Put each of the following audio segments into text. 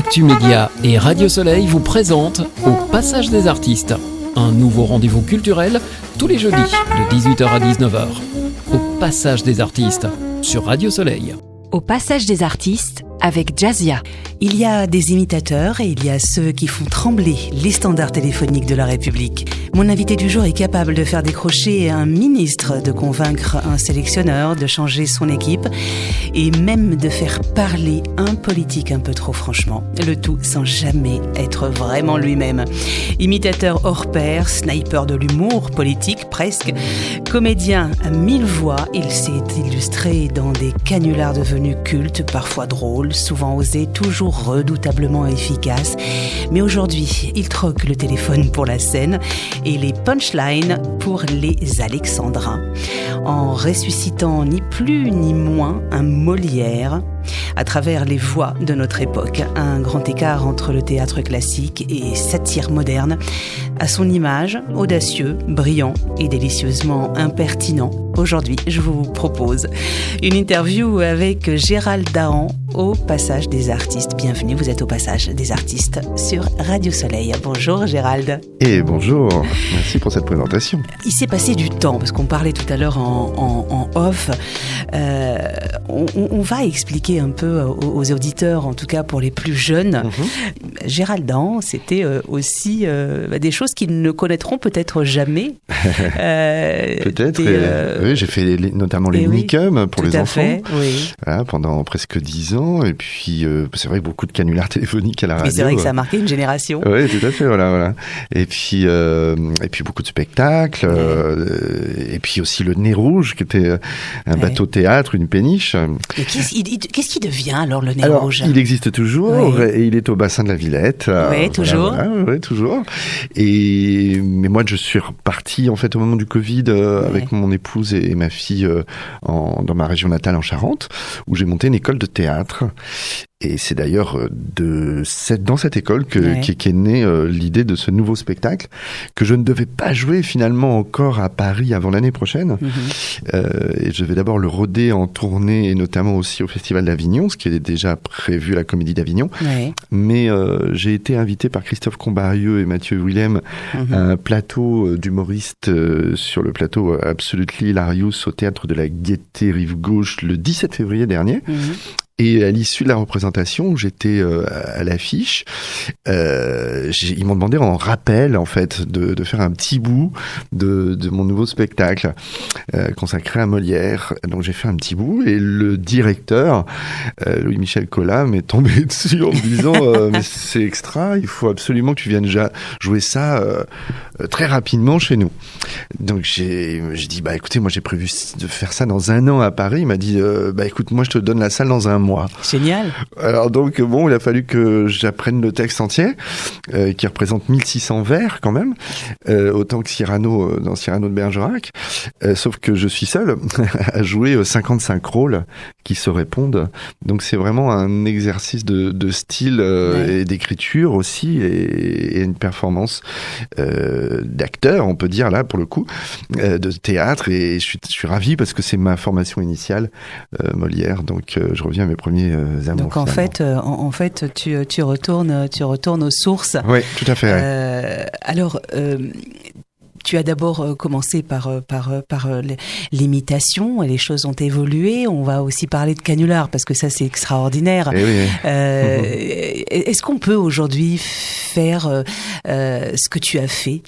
Actu Média et Radio Soleil vous présentent Au Passage des Artistes, un nouveau rendez-vous culturel tous les jeudis de 18h à 19h. Au Passage des Artistes sur Radio Soleil. Au Passage des Artistes avec Jazzia. Il y a des imitateurs et il y a ceux qui font trembler les standards téléphoniques de la République. Mon invité du jour est capable de faire décrocher un ministre, de convaincre un sélectionneur, de changer son équipe et même de faire parler un politique un peu trop franchement. Le tout sans jamais être vraiment lui-même. Imitateur hors pair, sniper de l'humour politique presque, comédien à 1000 voix, il s'est illustré dans des canulars devenus cultes, parfois drôles, souvent osés, toujours redoutablement efficaces. Mais aujourd'hui, il troque le téléphone pour la scène et les punchlines pour les alexandrins. En ressuscitant ni plus ni moins un Molière, à travers les voix de notre époque, un grand écart entre le théâtre classique et satire moderne, à son image, audacieux, brillant et délicieusement impertinent. Aujourd'hui, je vous propose une interview avec Gérald Dahan au Passage des Artistes. Bienvenue, vous êtes au Passage des Artistes sur Radio Soleil. Bonjour Gérald. Et bonjour, merci pour cette présentation. Il s'est passé du temps, parce qu'on parlait tout à l'heure en off. On va expliquer un peu aux auditeurs, en tout cas pour les plus jeunes. Gérald Dahan, c'était aussi des choses qu'ils ne connaîtront peut-être jamais. Peut-être. Oui, j'ai fait notamment les Unicum pour les enfants. Fait, oui. Voilà, pendant presque 10 ans. Et puis, c'est vrai que beaucoup de canulars téléphoniques à la radio. Mais c'est vrai que ça a marqué une génération. Oui, tout à fait. Voilà. Et puis beaucoup de spectacles. Et puis aussi le Nez Rouge, qui était un bateau théâtre, une péniche. Mais qu'est-ce qui devient alors le Nez Rouge ? Il existe toujours et il est au bassin de la Villette. Oui, toujours. Oui, toujours. Mais moi, je suis reparti en fait au moment du Covid avec mon épouse et ma fille dans ma région natale en Charente, où j'ai monté une école de théâtre. Et c'est d'ailleurs dans cette école qu'est née l'idée de ce nouveau spectacle que je ne devais pas jouer finalement encore à Paris avant l'année prochaine. Et je vais d'abord le roder en tournée et notamment aussi au Festival d'Avignon, ce qui est déjà prévu à la Comédie d'Avignon. Mais j'ai été invité par Christophe Combarieux et Mathieu Willem à un plateau d'humoristes sur le plateau Absolutely Hilarious au Théâtre de la Gaîté Rive Gauche le 17 février dernier. Et à l'issue de la représentation, où j'étais à l'affiche, ils m'ont demandé en rappel, en fait, de faire un petit bout de mon nouveau spectacle consacré à Molière. Donc j'ai fait un petit bout et le directeur, Louis-Michel Collat, m'est tombé dessus en me disant mais c'est extra, il faut absolument que tu viennes jouer ça très rapidement chez nous. Donc j'ai dit écoutez, moi j'ai prévu de faire ça dans 1 an à Paris. Il m'a dit écoute, moi je te donne la salle dans 1 mois. Génial. Alors donc il a fallu que j'apprenne le texte entier, qui représente 1600 vers quand même, autant que Cyrano dans Cyrano de Bergerac, sauf que je suis seul à jouer 55 rôles qui se répondent. Donc c'est vraiment un exercice de style et d'écriture aussi, et une performance d'acteur, on peut dire là pour le coup, de théâtre, et je suis ravi parce que c'est ma formation initiale, Molière, donc je reviens à mes premiers amours. Donc en fait, tu retournes aux sources. Oui, tout à fait. Alors, tu as d'abord commencé par l'imitation, et les choses ont évolué. On va aussi parler de canular parce que ça c'est extraordinaire. Est-ce qu'on peut aujourd'hui faire ce que tu as fait ?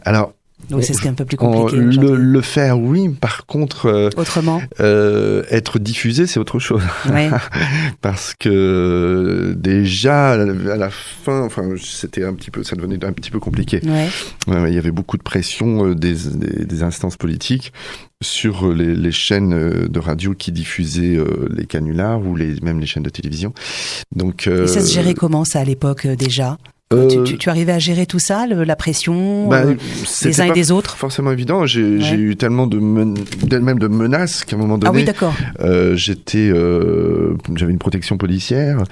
Alors. Donc c'est ce qui est un peu plus compliqué. Le faire, oui. Par contre, autrement, être diffusé, c'est autre chose. Ouais. Parce que déjà à la fin, ça devenait un petit peu compliqué. Il y avait beaucoup de pression des instances politiques sur les chaînes de radio qui diffusaient les canulars ou même les chaînes de télévision. Donc, et ça se gérait comment ça à l'époque déjà ? Tu arrivais à gérer tout ça, la pression des uns et des autres? Forcément évident. J'ai eu tellement de menaces qu'à un moment donné, ah oui, d'accord. J'avais une protection policière.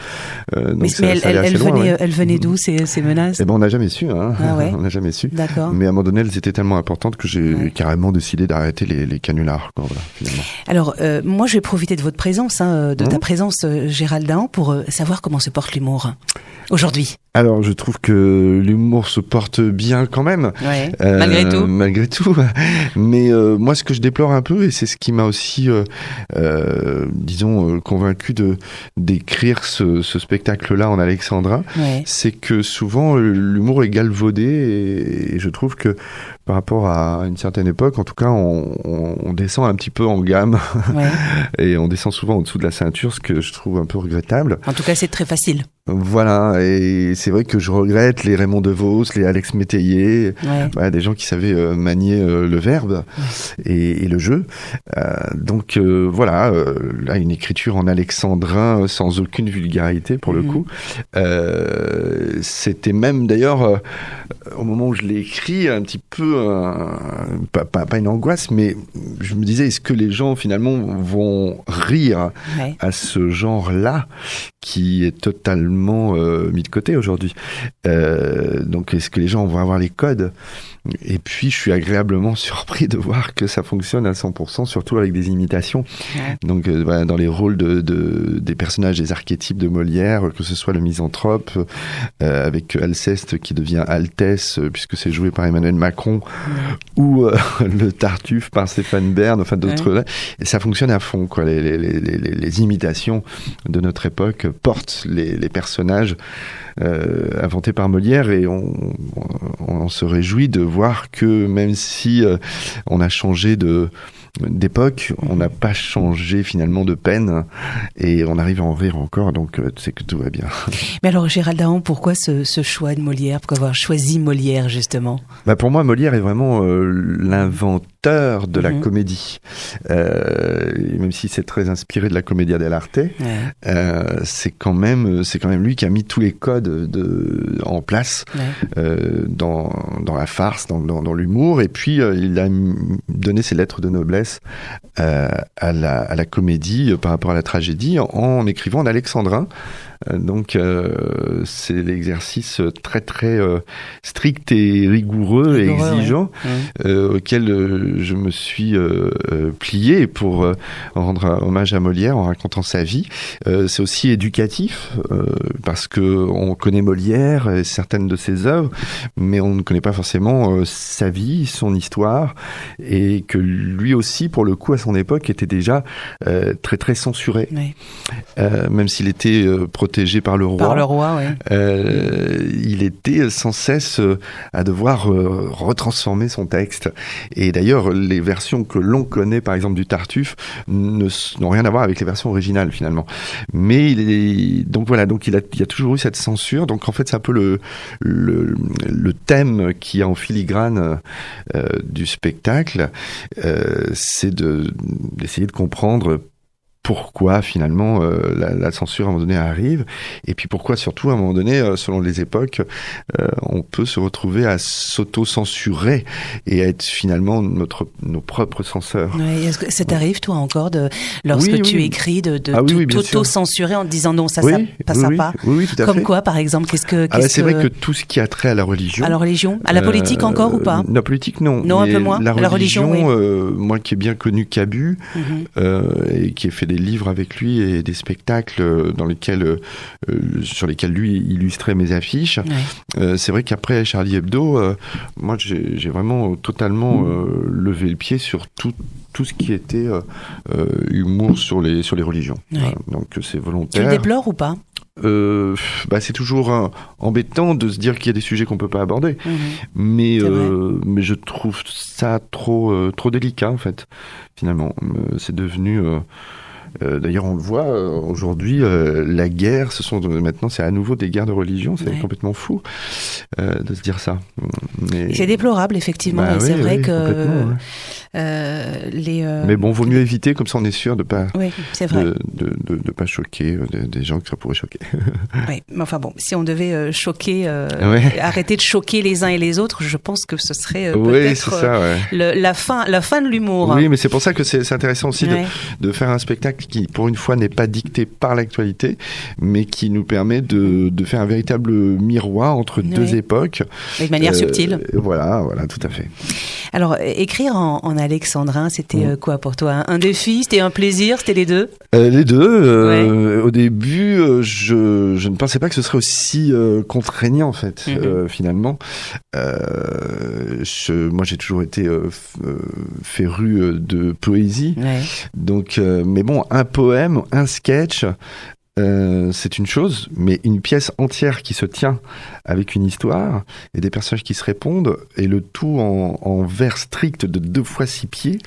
Mais elles venaient d'où ces menaces? Eh ben, on n'a jamais su. Hein. Ah ouais. On n'a jamais su. D'accord. Mais à un moment donné, elles étaient tellement importantes que j'ai carrément décidé d'arrêter les canulars. Quoi, voilà, finalement. Alors, moi, je vais profiter de votre présence, ta présence, Gérald Dahan, pour savoir comment se porte l'humour aujourd'hui. Alors, je trouve que l'humour se porte bien quand même. Ouais, malgré tout. Mais moi, ce que je déplore un peu, et c'est ce qui m'a aussi, convaincu d'écrire ce spectacle-là en alexandrin, c'est que souvent, l'humour est galvaudé, et je trouve que par rapport à une certaine époque, en tout cas, on descend un petit peu en gamme, et on descend souvent en dessous de la ceinture, ce que je trouve un peu regrettable. En tout cas, c'est très facile. Voilà, et c'est vrai que je regrette les Raymond DeVos, les Alex Métayer, des gens qui savaient manier le verbe et le jeu. Là, une écriture en alexandrin sans aucune vulgarité pour le coup. C'était même d'ailleurs, au moment où je l'ai écrit, un petit peu, pas une angoisse, mais je me disais, est-ce que les gens finalement vont rire à ce genre-là qui est totalement mis de côté aujourd'hui. Donc, est-ce que les gens vont avoir les codes ? Et puis, je suis agréablement surpris de voir que ça fonctionne à 100%, surtout avec des imitations. Donc, dans les rôles des personnages, des archétypes de Molière, que ce soit le misanthrope, avec Alceste qui devient Altesse, puisque c'est joué par Emmanuel Macron, ou le Tartuffe par Stéphane Bern, enfin d'autres. Et ça fonctionne à fond, quoi. Les imitations de notre époque portent les personnages inventés par Molière, et on se réjouit de voir que même si on a changé d'époque, on n'a pas changé finalement de peine, et on arrive à en rire encore, donc c'est que tout va bien. Mais alors, Gérald Dahan, pourquoi ce choix de Molière? Pourquoi avoir choisi Molière, justement? Pour moi, Molière est vraiment l'inventeur de la comédie. Même si c'est très inspiré de la Commedia dell'arte, c'est quand même lui qui a mis tous les codes en place dans la farce, dans l'humour, et puis il a donné ses lettres de noblesse à la comédie par rapport à la tragédie en écrivant en alexandrin. Donc c'est l'exercice très très strict et rigoureux et exigeant auquel je me suis plié pour rendre hommage à Molière en racontant sa vie. C'est aussi éducatif parce que on connaît Molière et certaines de ses œuvres, mais on ne connaît pas forcément sa vie, son histoire, et que lui aussi, pour le coup, à son époque, était déjà très très censuré, même s'il était protégé par le roi. Il était sans cesse à devoir retransformer son texte. Et d'ailleurs, les versions que l'on connaît, par exemple du Tartuffe, n'ont rien à voir avec les versions originales finalement. Mais donc il y a toujours eu cette censure. Donc en fait, c'est un peu le thème qui est en filigrane du spectacle, c'est d'essayer de comprendre pourquoi finalement la censure à un moment donné arrive, et puis pourquoi surtout à un moment donné, selon les époques, on peut se retrouver à s'auto-censurer et à être finalement nos propres censeurs. Est-ce que ça t'arrive toi encore lorsque tu écris de t'auto-censurer en te disant non, ça passera pas? Oui, tout à fait. Comme quoi, par exemple, c'est vrai que tout ce qui a trait à la religion. À la religion, à la politique encore ou pas? La politique, non. Non, un peu moins. La religion, moi qui ai bien connu Cabu et qui ai fait des livres avec lui et des spectacles sur lesquels lui illustrait mes affiches. C'est vrai qu'après Charlie Hebdo, moi j'ai vraiment totalement levé le pied sur tout ce qui était humour sur les religions. Voilà. Donc c'est volontaire. Tu le déplores ou pas? C'est toujours embêtant de se dire qu'il y a des sujets qu'on peut pas aborder, mais je trouve ça trop délicat en fait. Finalement, c'est devenu D'ailleurs, on le voit aujourd'hui, la guerre, maintenant, c'est à nouveau des guerres de religion. C'est complètement fou de se dire ça. Mais... C'est déplorable, effectivement. Bah, et c'est vrai que Mais bon, vaut mieux éviter, comme ça, on est sûr de pas de pas choquer des gens que ça pourrait choquer. Oui, mais enfin bon, si on devait choquer, arrêter de choquer les uns et les autres, je pense que ce serait peut-être la fin de l'humour. Oui, mais c'est pour ça que c'est intéressant aussi de faire un spectacle qui, pour une fois, n'est pas dicté par l'actualité, mais qui nous permet de faire un véritable miroir entre deux époques. De manière subtile. Voilà, tout à fait. Alors, écrire en alexandrin, c'était quoi pour toi? Un défi? C'était un plaisir? C'était les deux? Les deux. Au début, je ne pensais pas que ce serait aussi contraignant, en fait, finalement. Moi, j'ai toujours été féru de poésie. Donc, mais bon, un poème, un sketch... c'est une chose, mais une pièce entière qui se tient avec une histoire et des personnages qui se répondent, et le tout en vers strict de 2 fois 6 pieds,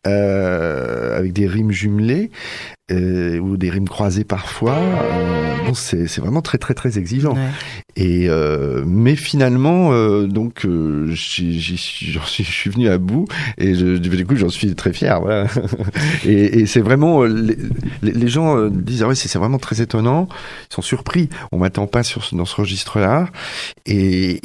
avec des rimes jumelées ou des rimes croisées parfois. Bon, c'est vraiment très très très exigeant. Et mais finalement, donc je suis venu à bout, et du coup j'en suis très fier. Voilà. et c'est vraiment les gens disent c'est vraiment très étonnant. Ils sont surpris. On m'attend pas dans ce registre-là. Et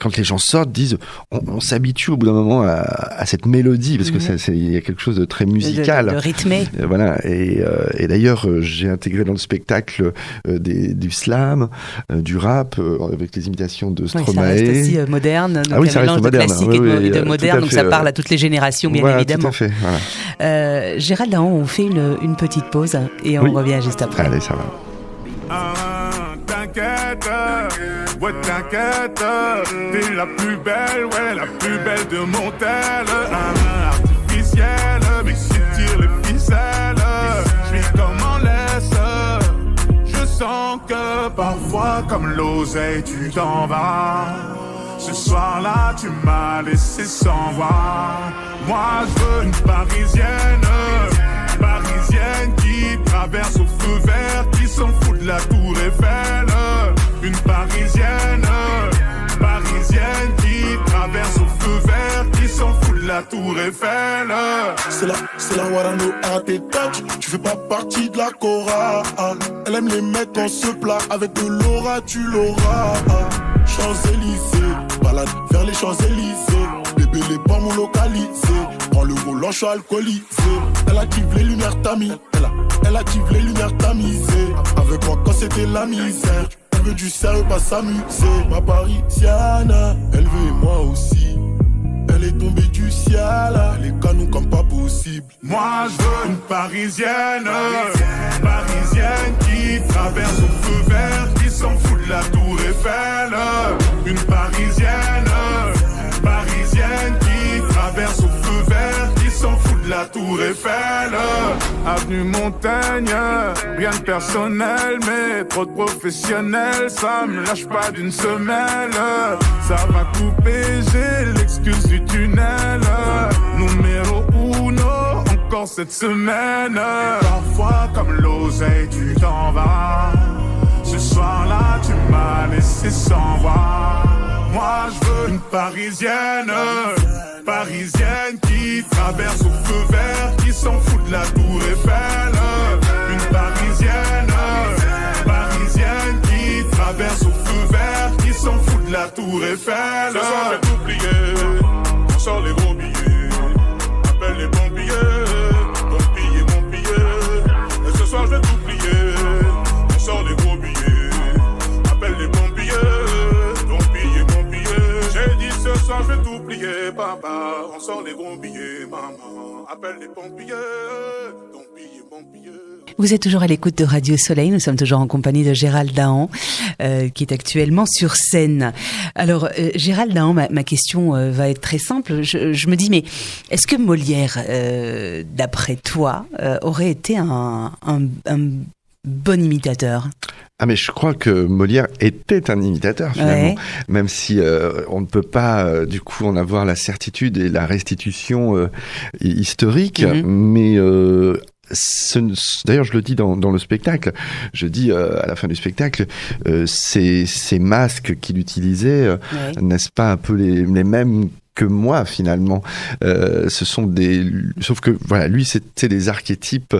quand les gens sortent, disent on s'habitue au bout d'un moment à cette mélodie, parce que il y a quelque chose de très musical, de rythmé. Voilà. Et d'ailleurs, j'ai intégré dans le spectacle du slam, du rap, avec les imitations de Stromae. Ça reste aussi moderne, donc ça un mélange reste de classique et de moderne, donc ça parle à toutes les générations, bien évidemment. Tout à fait, voilà. Gérald Dahan, on fait une petite pause et on revient juste après. Allez, ça va. T'inquiète, t'es la plus belle de mon tel. Artificielle, mais si tire les ficelles, je suis comme en laisse. Je sens que parfois, comme l'oseille, tu t'en vas. Ce soir-là, tu m'as laissé sans voix. Moi, je veux une parisienne qui traverse au feu vert, qui s'en fout de la tour Eiffel. Une parisienne qui traverse au feu vert, qui s'en fout de la tour Eiffel. C'est la Warano à tes touch, tu fais pas partie de la Cora. Elle aime les mecs en se plat, avec de l'aura tu l'auras. Champs-Élysées, balade vers les Champs-Élysées. Bébé les pommes localisées, prends le volant, je suis alcoolisé. Elle active les lumières tamis, elle active les lumières tamisées. Avec moi quand c'était la misère, elle veut du sérieux, pas s'amuser. Ma parisienne, elle veut et moi aussi. Elle est tombée du ciel, les canons comme pas possible. Moi je veux une parisienne qui traverse au feu vert, qui s'en fout de la tour Eiffel. Une parisienne qui traverse au feu vert, qui s'en fout de la tour Eiffel. Avenue Montaigne, rien de personnel, mais trop de professionnels, ça me lâche pas d'une semelle. Ça va couper, j'ai l'excuse du tunnel. Numéro 1, encore cette semaine. Parfois comme l'oseille, tu t'en vas. Ce soir-là, tu m'as laissé sans voix. Moi je veux une parisienne qui traverse au feu vert, qui s'en fout de la tour Eiffel. Une parisienne qui traverse au feu vert, qui s'en fout de la tour Eiffel. Ce soir je vais t'oublier, on sort les gros billets, appelle les pompiers, mon billet. Et ce soir je vais t'oublier, on sort les gros billets, appelle les pompiers. Ce soir je vais t'oublier, papa. On sort les gros billets, maman. Appelle les pompiers, ton billet, mon billet. Vous êtes toujours à l'écoute de Radio Soleil. Nous sommes toujours en compagnie de Gérald Dahan, qui est actuellement sur scène. Alors, Gérald Dahan, ma question va être très simple. Je me dis, mais est-ce que Molière, d'après toi, aurait été un bon imitateur? Ah mais je crois que Molière était un imitateur finalement, même si on ne peut pas du coup en avoir la certitude et la restitution historique, mais D'ailleurs, je le dis dans le spectacle. Je dis à la fin du spectacle, ces masques qu'il utilisait, n'est-ce pas un peu les mêmes que moi finalement. Ce sont sauf que voilà, lui c'était des archétypes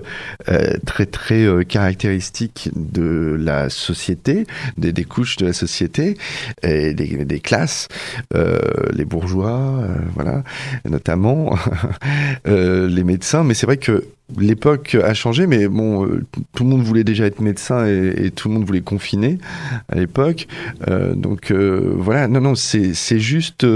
très très caractéristiques de la société, des couches de la société, et des classes, les bourgeois, voilà, notamment les médecins. Mais c'est vrai que l'époque a changé, mais bon, tout le monde voulait déjà être médecin et tout le monde voulait confiner à l'époque. Donc voilà, non, c'est juste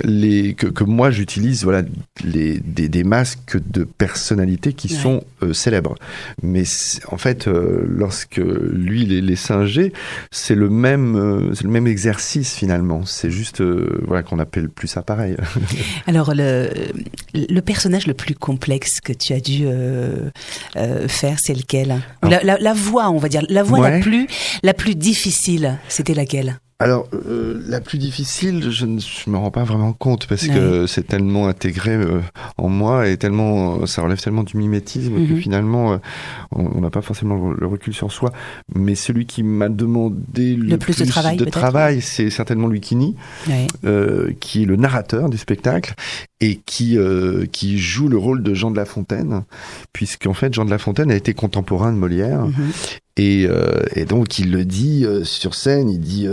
que moi j'utilise, voilà, des masques de personnalités qui sont célèbres. Mais en fait, lorsque lui les singé, c'est le même exercice finalement. C'est juste voilà qu'on appelle plus ça pareil. Alors le personnage le plus complexe que tu as dû faire, c'est lequel? La voix, on va dire, la voix la plus difficile, c'était laquelle? Alors, la plus difficile, je me rends pas vraiment compte parce que c'est tellement intégré en moi et ça relève tellement du mimétisme que finalement, on n'a pas forcément le recul sur soi. Mais celui qui m'a demandé le plus de travail, c'est certainement Lucchini, qui est le narrateur du spectacle et qui joue le rôle de Jean de La Fontaine, puisqu'en fait, Jean de La Fontaine a été contemporain de Molière. Et donc il le dit sur scène, il dit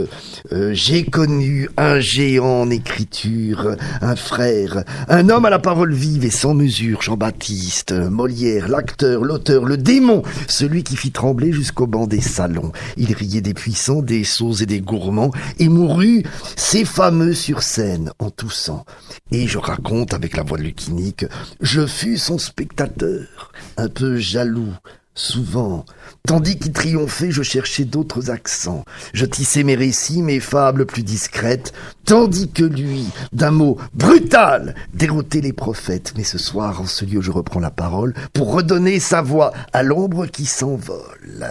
j'ai connu un géant en écriture, un frère, un homme à la parole vive et sans mesure, Jean-Baptiste, Molière, l'acteur, l'auteur, le démon, celui qui fit trembler jusqu'au banc des salons. Il riait des puissants, des sots et des gourmands, et mourut, c'est fameux sur scène, en toussant. Et je raconte avec la voix de Lucchini que je fus son spectateur, un peu jaloux, souvent. Tandis qu'il triomphait, je cherchais d'autres accents. Je tissais mes récits, mes fables plus discrètes, tandis que lui, d'un mot brutal, déroutait les prophètes. Mais ce soir, en ce lieu, je reprends la parole pour redonner sa voix à l'ombre qui s'envole.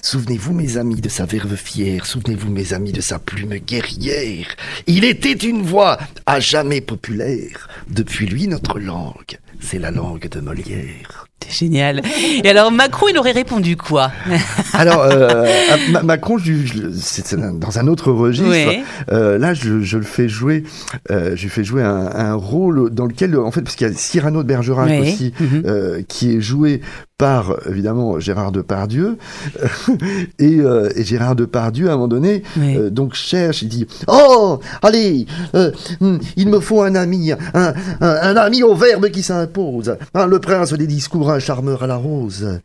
Souvenez-vous, mes amis, de sa verve fière. Souvenez-vous, mes amis, de sa plume guerrière. Il était une voix à jamais populaire. Depuis lui, notre langue, c'est la langue de Molière. C'est génial. Et alors, Macron, il aurait répondu quoi? Alors, Macron, c'est dans un autre registre. Oui. Là, je le fais jouer. Je lui fais jouer un rôle dans lequel, en fait, parce qu'il y a Cyrano de Bergerac aussi, qui est joué par, évidemment, Gérard Depardieu. Et Gérard Depardieu, à un moment donné, donc cherche, il dit « Oh, allez, il me faut un ami, un ami au verbe qui s'impose, le prince des discours, un charmeur à la rose.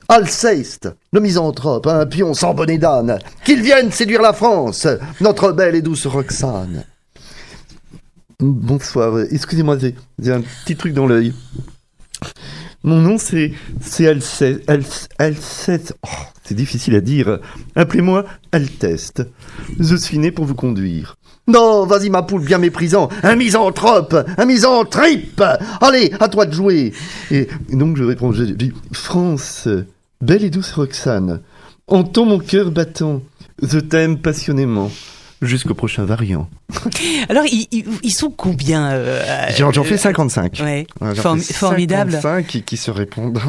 Alceste, le misanthrope, un pion sans bonnet d'âne, qu'il vienne séduire la France, notre belle et douce Roxane. » Bonsoir, excusez-moi, j'ai un petit truc dans l'œil. Mon nom, c'est Alceste. Oh, c'est difficile à dire. Appelez-moi Alteste. Je suis né pour vous conduire. Non, vas-y ma poule, bien méprisant. Un misanthrope, un misanthripe. Allez, à toi de jouer. Et donc je réponds, je dis, France, belle et douce Roxane, entends mon cœur battant. Je t'aime passionnément. Jusqu'au prochain variant. Alors, ils sont combien J'en fais 55. Ouais. Formidable. 55 qui se répondent.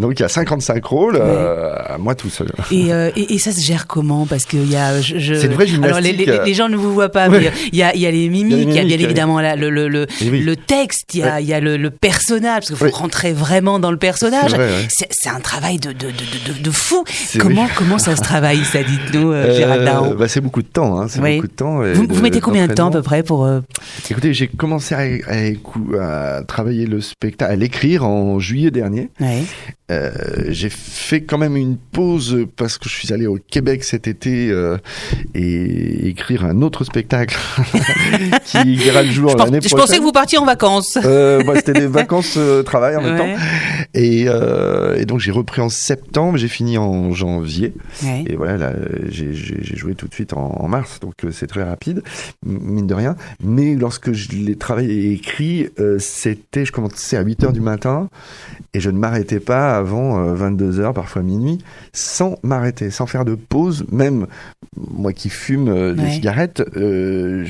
Donc, il y a 55 rôles, à moi tout seul. Et ça se gère comment? Parce qu'il y a... C'est une vraie gymnastique. Alors, les gens ne vous voient pas, mais il y a les mimiques, il y a bien évidemment le texte, il y a le personnage, parce qu'il faut rentrer vraiment dans le personnage. C'est un travail de fou. Comment ça se travaille, ça, dites-nous, Gérald Daron? C'est beaucoup de temps, hein. C'est beaucoup de temps. Vous mettez combien de temps à peu près pour... Écoutez, j'ai commencé à travailler le spectacle, à l'écrire en juillet dernier. J'ai fait quand même une pause parce que je suis allé au Québec cet été et écrire un autre spectacle qui verra le jour l'année prochaine. Je pensais que vous partiez en vacances. C'était des vacances travail en même temps. Et donc j'ai repris en septembre, j'ai fini en janvier. Et voilà, là, j'ai joué tout de suite en mars, donc c'est très rapide, mine de rien. Mais lorsque je l'ai travaillé et écrit, je commençais à 8h du matin et je ne m'arrêtais pas avant 22h, parfois minuit, sans m'arrêter, sans faire de pause. Même moi qui fume des cigarettes,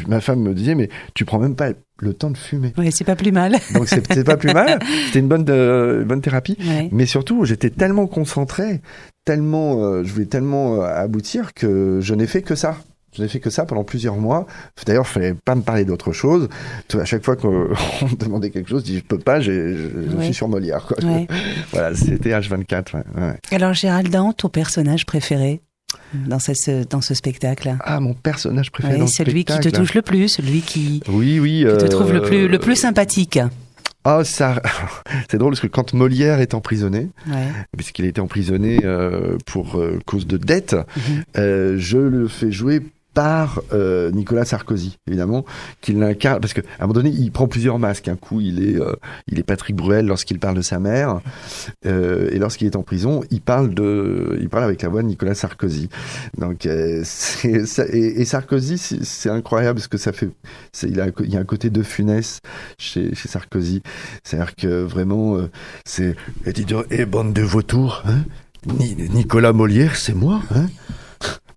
ma femme me disait, mais tu prends même pas le temps de fumer. Oui, c'est pas plus mal. Donc c'est pas plus mal. C'était une bonne thérapie. Ouais. Mais surtout, j'étais tellement concentré, je voulais tellement aboutir que je n'ai fait que ça. Je n'ai fait que ça pendant plusieurs mois. D'ailleurs, il fallait pas me parler d'autre chose. À chaque fois qu'on me demandait quelque chose, je dis je peux pas, je suis sur Molière. Quoi. Ouais. Voilà, c'était H24. Ouais. Alors Gérald Dahan, ton personnage préféré dans ce spectacle? Ah, mon personnage préféré dans ce spectacle. Celui qui te touche le plus, celui qui te trouve le plus sympathique. Ah, ça, c'est drôle parce que quand Molière est emprisonné, puisqu'il a été emprisonné pour cause de dette, je le fais jouer par Nicolas Sarkozy, évidemment, qui l'incarne, parce qu'à un moment donné, il prend plusieurs masques. Un coup, il est Patrick Bruel lorsqu'il parle de sa mère, et lorsqu'il est en prison, il parle avec la voix de Nicolas Sarkozy. Donc, et Sarkozy, c'est incroyable, parce que il y a un côté de Funès chez Sarkozy. C'est-à-dire que vraiment, c'est, bande de vautours, hein, Nicolas Molière, c'est moi, hein.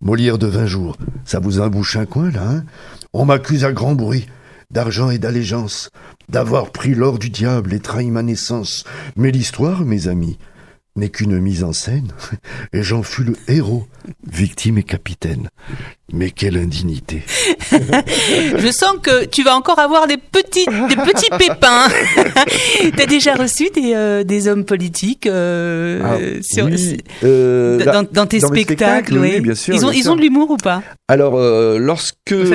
Molière de 20 jours, ça vous embouche un coin, là, hein? On m'accuse à grand bruit d'argent et d'allégeance, d'avoir pris l'or du diable et trahi ma naissance. Mais l'histoire, mes amis, n'est qu'une mise en scène, et j'en fus le héros, victime et capitaine. Mais quelle indignité. Je sens que tu vas encore avoir des petits pépins. T'as déjà reçu des hommes politiques dans tes spectacles, oui, bien sûr. Ils ont de l'humour ou pas? Alors, lorsqu'on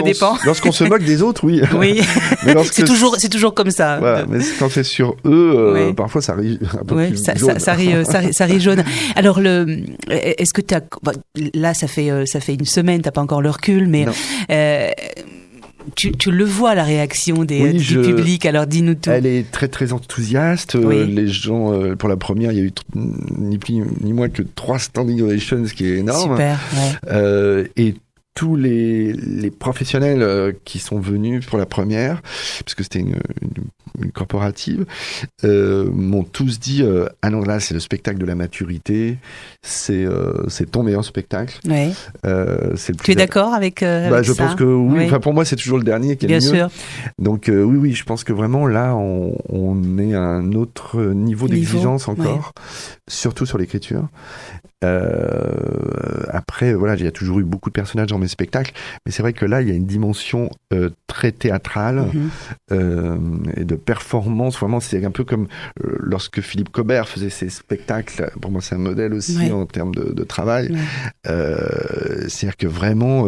se moque des autres, oui. Oui. Mais c'est toujours comme ça. Voilà, mais quand c'est sur eux, parfois ça rit un peu plus jaune. Ça rit jaune. Alors, est-ce que là, ça fait une semaine, t'as pas encore le recul, mais tu le vois, la réaction du public. Alors dis-nous tout. Elle est très très enthousiaste. Les gens, pour la première, il y a eu ni plus ni moins que 3 standing ovations, ce qui est énorme. Super. Et tous les professionnels qui sont venus pour la première, parce que c'était une corporative, m'ont tous dit ah non, là c'est le spectacle de la maturité, c'est ton meilleur spectacle. Ouais. Tu es d'accord avec ça? Je pense que oui. Enfin, pour moi c'est toujours le dernier qui est le mieux. Bien sûr. Donc oui, je pense que vraiment là on est à un autre niveau d'exigence encore, surtout sur l'écriture. Après, voilà, il y a toujours eu beaucoup de personnages dans mes spectacles, mais c'est vrai que là, il y a une dimension très théâtrale et de performance. Vraiment, c'est un peu comme lorsque Philippe Cobert faisait ses spectacles. Pour moi, c'est un modèle aussi en termes de travail. C'est-à-dire que vraiment,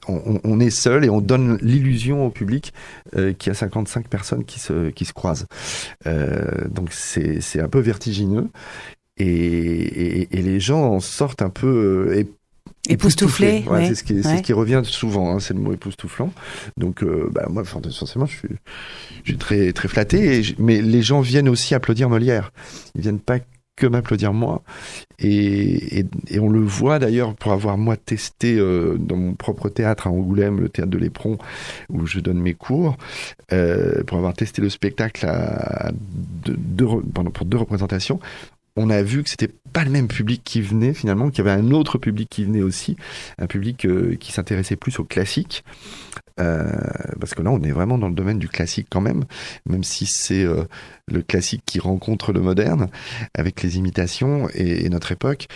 on est seul et on donne l'illusion au public qu'il y a 55 personnes qui se croisent. Donc, c'est un peu vertigineux. Et les gens en sortent un peu époustouflés. C'est ce qui revient souvent, hein, c'est le mot époustouflant. Donc, moi, forcément, je suis très, très flatté. Mais les gens viennent aussi applaudir Molière. Ils viennent pas que m'applaudir moi. Et on le voit d'ailleurs, pour avoir moi testé dans mon propre théâtre à Angoulême, le théâtre de l'Éperon, où je donne mes cours, pour avoir testé le spectacle pour 2 représentations. On a vu que c'était pas le même public qui venait finalement, qu'il y avait un autre public qui venait aussi, un public qui s'intéressait plus au classique, parce que là on est vraiment dans le domaine du classique quand même si c'est le classique qui rencontre le moderne avec les imitations et notre époque.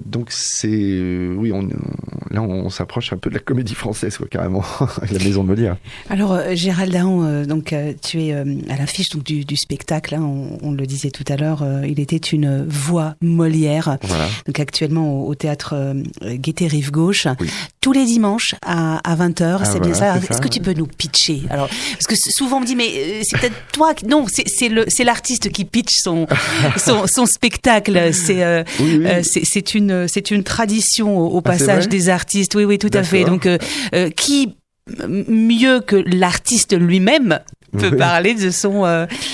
Donc c'est là on s'approche un peu de la comédie française quoi, carrément, avec la Maison de Molière. Alors Gérald Dahan, donc tu es à l'affiche donc du spectacle, hein, on le disait tout à l'heure, il était une voix Molière. Voilà. Donc actuellement au théâtre Gaîté Rive Gauche, tous les dimanches à 20h, c'est bien ça. Est-ce que tu peux nous pitcher? Alors, parce que souvent on me dit mais c'est peut-être toi non, c'est l'artiste qui pitch son spectacle. C'est une tradition au passage des artistes. Oui, tout à fait. Donc qui mieux que l'artiste lui-même peut parler de son,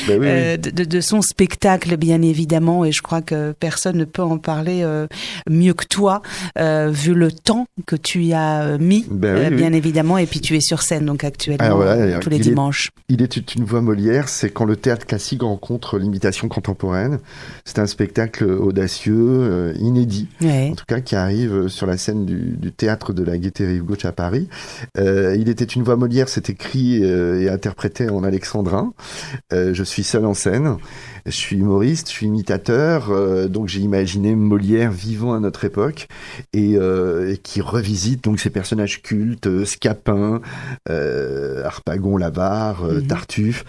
de son spectacle, bien évidemment, et je crois que personne ne peut en parler mieux que toi, vu le temps que tu y as mis, bien évidemment, et puis tu es sur scène donc actuellement tous les dimanches. Il était une voix Molière, c'est quand le théâtre classique rencontre l'imitation contemporaine. C'est un spectacle audacieux, inédit, en tout cas qui arrive sur la scène du théâtre de la Gaîté Rive Gauche à Paris. Il était une voix Molière, c'est écrit et interprété en alexandrin. Je suis seul en scène. Je suis humoriste, je suis imitateur, donc j'ai imaginé Molière vivant à notre époque et qui revisite donc ces personnages cultes, Scapin, Harpagon, L'Avare, Tartuffe,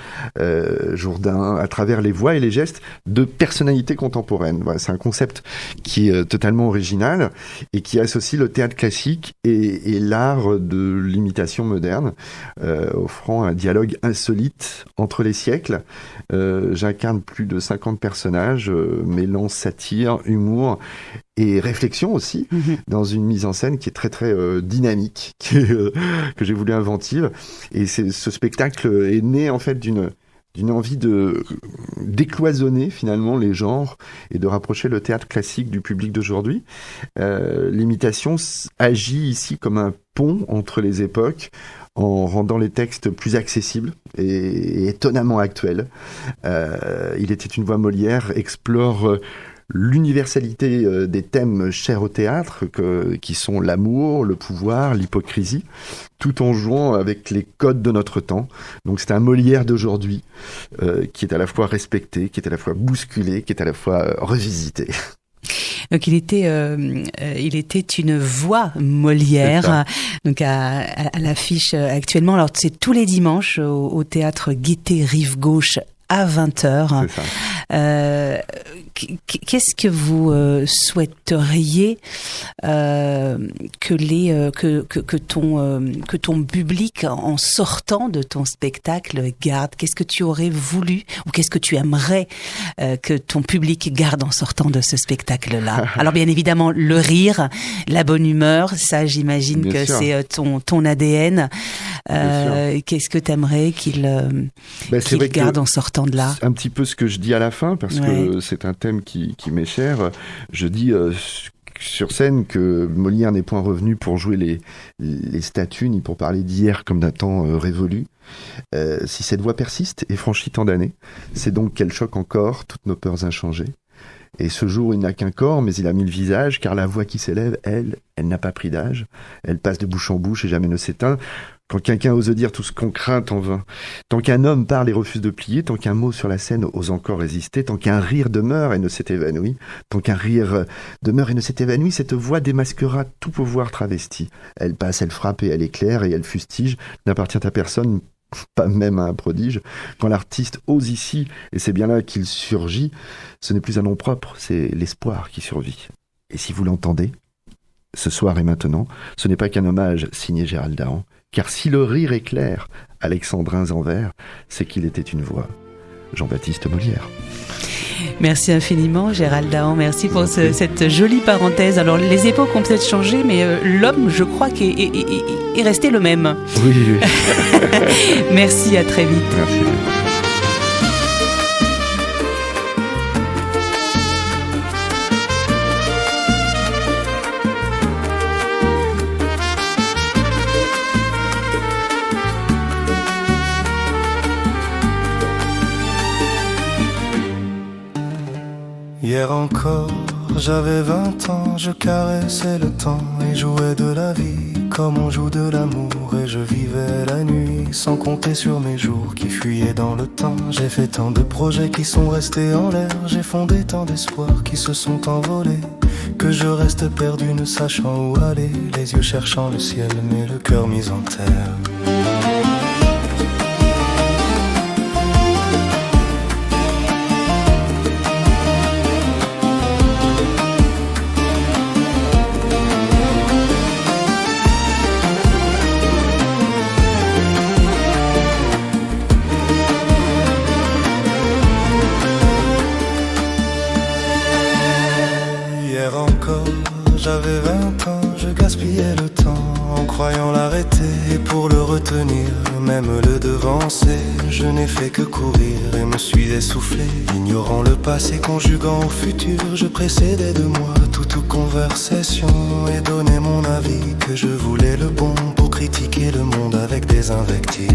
Jourdain, à travers les voix et les gestes de personnalités contemporaines. Voilà, c'est un concept qui est totalement original et qui associe le théâtre classique et l'art de l'imitation moderne, offrant un dialogue insolite entre les siècles. J'incarne plus de 50 personnages, mêlant satire, humour et réflexion aussi, dans une mise en scène qui est très très dynamique, que j'ai voulu inventive. Et ce spectacle est né en fait d'une envie de décloisonner finalement les genres et de rapprocher le théâtre classique du public d'aujourd'hui. L'imitation agit ici comme un pont entre les époques, en rendant les textes plus accessibles et étonnamment actuels. Il était une voix Molière explore l'universalité des thèmes chers au théâtre, qui sont l'amour, le pouvoir, l'hypocrisie, tout en jouant avec les codes de notre temps. Donc c'est un Molière d'aujourd'hui qui est à la fois respecté, qui est à la fois bousculé, qui est à la fois revisité. Donc il était une voix Molière, donc à l'affiche actuellement. Alors c'est tous les dimanches au théâtre Gaîté Rive Gauche à 20h. C'est ça. Qu'est-ce que vous souhaiteriez que ton public, en sortant de ton spectacle, garde? Qu'est-ce que tu aurais voulu ou qu'est-ce que tu aimerais que ton public garde en sortant de ce spectacle-là? Alors bien évidemment, le rire, la bonne humeur, ça j'imagine bien que sûr. C'est ton ADN. Qu'est-ce que tu aimerais qu'il garde en sortant de là? Un petit peu ce que je dis à la fin, parce que c'est un thème qui m'est cher. Je dis sur scène que Molière n'est point revenu pour jouer les statues, ni pour parler d'hier comme d'un temps révolu. Si cette voix persiste et franchit tant d'années, c'est donc qu'elle choque encore toutes nos peurs inchangées. Et ce jour, il n'a qu'un corps, mais il a 1000 visages, car la voix qui s'élève, elle n'a pas pris d'âge. Elle passe de bouche en bouche et jamais ne s'éteint. Quand quelqu'un ose dire tout ce qu'on craint en vain, tant qu'un homme parle et refuse de plier, tant qu'un mot sur la scène ose encore résister, tant qu'un rire demeure et ne s'est évanoui, tant qu'un rire demeure et ne s'est évanoui, cette voix démasquera tout pouvoir travesti. Elle passe, elle frappe et elle éclaire et elle fustige, n'appartient à personne, pas même à un prodige. Quand l'artiste ose ici, et c'est bien là qu'il surgit, ce n'est plus un nom propre, c'est l'espoir qui survit. Et si vous l'entendez, ce soir et maintenant, ce n'est pas qu'un hommage signé Gérald Dahan, car si le rire est clair, alexandrins en vers, c'est qu'il était une voix. Jean-Baptiste Molière. Merci infiniment Gérald Dahan, merci pour cette jolie parenthèse. Alors les époques ont peut-être changé, mais l'homme, je crois, est resté le même. Oui. Merci, à très vite. Merci. Hier encore, j'avais 20 ans, je caressais le temps et jouais de la vie comme on joue de l'amour. Et je vivais la nuit sans compter sur mes jours qui fuyaient dans le temps. J'ai fait tant de projets qui sont restés en l'air, j'ai fondé tant d'espoirs qui se sont envolés, que je reste perdu ne sachant où aller, les yeux cherchant le ciel mais le cœur mis en terre. J'avais 20 ans, je gaspillais dévier le temps en croyant l'arrêter et pour le retenir, même le devancer. Je n'ai fait que courir et me suis essoufflé, ignorant le passé, conjuguant au futur. Je précédais de moi toute conversation et donnais mon avis que je voulais le bon pour critiquer le monde avec des invectives.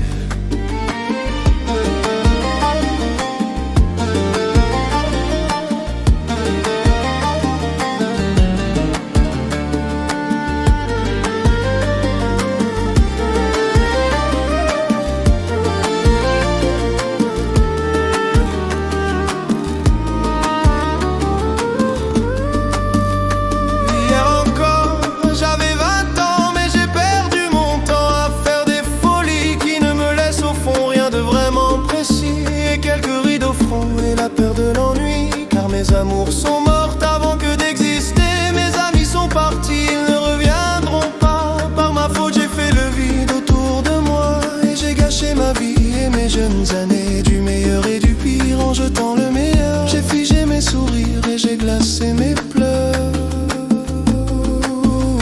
Mes amours sont mortes avant que d'exister. Mes amis sont partis, ils ne reviendront pas. Par ma faute j'ai fait le vide autour de moi et j'ai gâché ma vie et mes jeunes années, du meilleur et du pire en jetant le meilleur. J'ai figé mes sourires et j'ai glacé mes pleurs.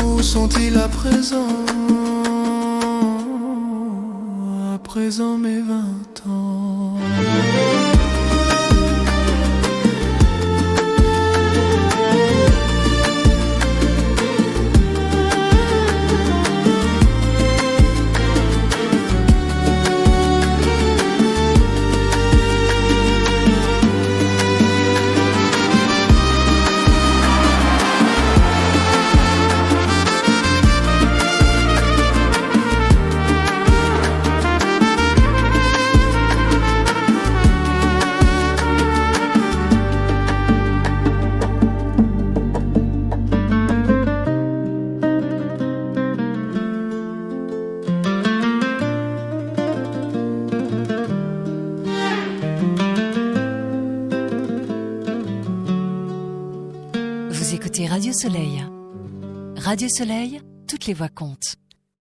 Où sont-ils à présent? À présent mes 20 ans. Vous écoutez Radio Soleil. Radio Soleil, toutes les voix comptent.